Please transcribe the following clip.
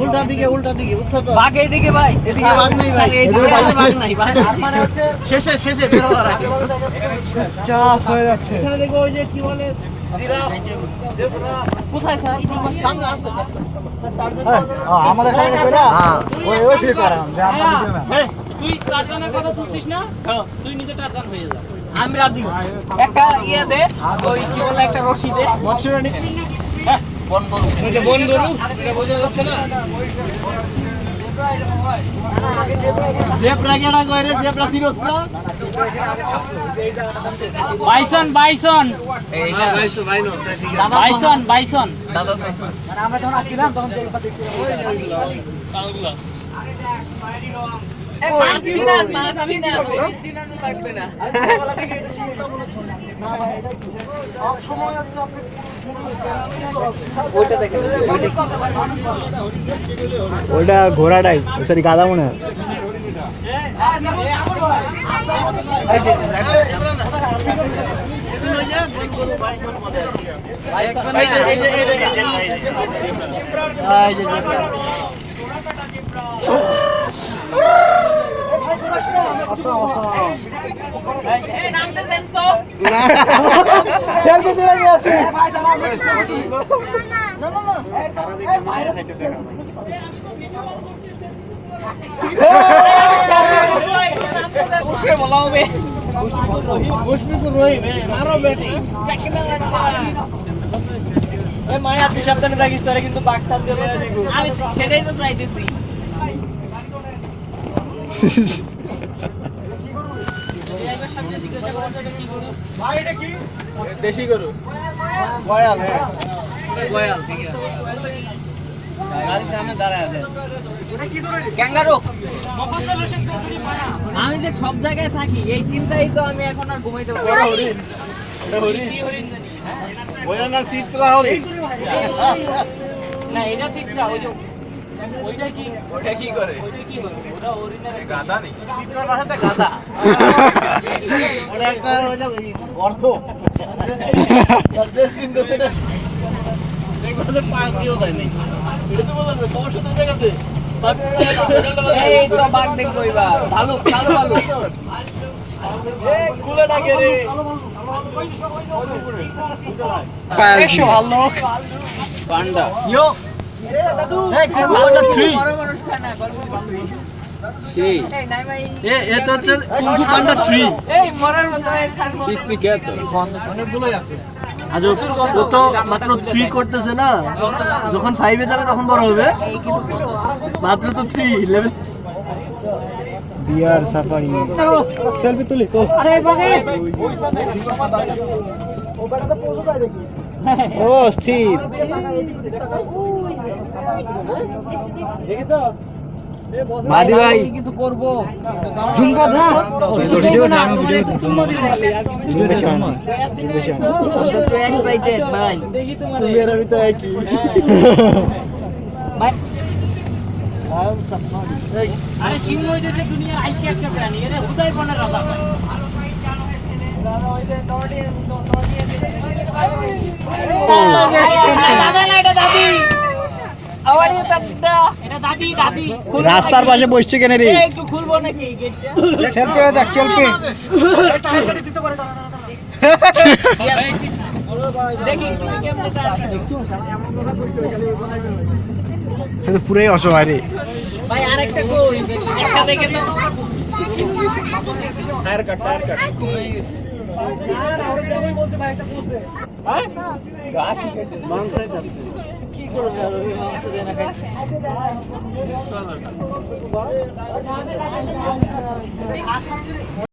উল্টা দিকে উত্তর তো বাঘ এইদিকে ভাই, এদিকে বাঘ নাই ভাই, এইদিকে বাঘ নাই বাঘ মানে হচ্ছে শেষে বের হওয়ার আগে চাপ হয়ে যাচ্ছে। এখানে দেখো ওই যে কি বলে জিরাফ জেব্রা কোথায় স্যার? সামনে আসছে আমাদের এখানে কইরা ওই ফিল করাম যে আমরা ভিডিও ম্যান। তুই টারজানের কথা তুলছিস না? তুই নিজে টারজান হয়ে যা। আমি রাজি। একটা ইয়ে দে, ওই কি বলে একটা রশি দে। ওই যে বন গরু এটা বোঝা যাচ্ছে না জেব্রা কেডা কই রে? জেব্রা সিরিয়াস না? বাইসন বাইসন এইটা ভাই নো ঠিক আছে বাইসন বাইসন দাদা মানে আমরা যখন আসছিলাম তখন জলপা দেখছিলাম। এ মাছি না চিনানো লাগবে না। সব সময় হচ্ছে আপনি ওইটা দেখেন, ওইটা কি? ওইটা ঘোড়াটাই, সরি গাধা মনে হয়। এই যে এগুলো ওই যে বন গরু ভাই মধ্যে আছে এই যে এই যে এই নামটা দেন তো। সেলফি তুলে নিয়ে আসি। না না না বসে বলা হবে। মুশফিকুর রহিম মারো বেটি চাকরিটা লাগবে। এই মায়া তুই সাবধানে থাকিস, তোরে কিন্তু বাগটান দিয়ে মেরে দিব। আমি সেটাই তো চাইতেছি। ড্রাইভার সামনে জিজ্ঞাসা করা যাবে কি গরু? ভাই এটা কি? দেশি গরু। গয়াল হ্যাঁ গয়াল ঠিক আছে গাড়ির সামনে দাঁড়ায় আছে ক্যাঙ্গারু। আমি যে সব জায়গায় থাকি এই চিন্তাই তো আমি এখন আর ঘুমাইতে পারি না। কি হরিণ জানি? ওইটার নাম চিত্রা হরিণ না এটা চিত্রা, ওই যে ওইটা কি? ওটা কি করে? ওইটা কি করে? ওটা হরিণের গাধা নেই। চিত্রার ভাষাতে গাধা ওটা একটা ওইটা অর্থ দেখবো যে পাশ দিয়েও যায় নাই এটা তো বললাম না সমস্যা তো জায়গাতে এই তো বাঘ দেখবো এবার। ভালুক, কালো ভালুক। খুলে ডাকে রে। এসো ভালুক। পান্ডা। ইয়ো। এই কোনটা 3? বড় মানুষ খায় না, গল্প করছি। সেই এই নাই ভাই। এটা হচ্ছে কুংফু পান্ডা 3। এই মরার মতো এই সারবো। পিচ্ছি কে তো? অনেকগুলোই আছে আজ ও তো মাত্র 3 করতেছে না, যখন 5 এ যাবে তখন বড় হবে। মাত্র তো 3 লেভেল। বিয়ার সাফারি সেলফি তুলি তো। আরে বাগে ও বেটা তো পৌঁছে যায় দেখি। ও স্থির দেখেছো? মাদি ভাই কিছু করবো। জুম কর দোস্ত। ভিডিও না, ভিডিও চুম্মা দিতে পারলি, আর কিছু জুম বেশি হয় না, জুম বেশি হয় না। আমি তো এক্সাইটেড ভাই। দেখি তোমার তুমি আর আমি তো একই। ভাই আম সাফারি এই আরে সিংহ হইতেছে দুনিয়ার আইসি একটা প্রাণী। এরে উদয় বনের রাজা ভাই। দাদা না, এটা দাদি। আবার এটা দাদা, এটা দাদি দাদি। রাস্তার পাশে বসছে কেন রে? একটু খুলবো নাকি গেটটা? সেলফি হয়ে যাক, সেলফি। দেখি তুমি কেমনে টাকা দেখছো? এটা পুরাই অসহায় রে। ভাই আরেকটা কই, একটা দেখে তো। টায়ার কাট। কি করবে আর ওই মাংস দিয়ে না খাই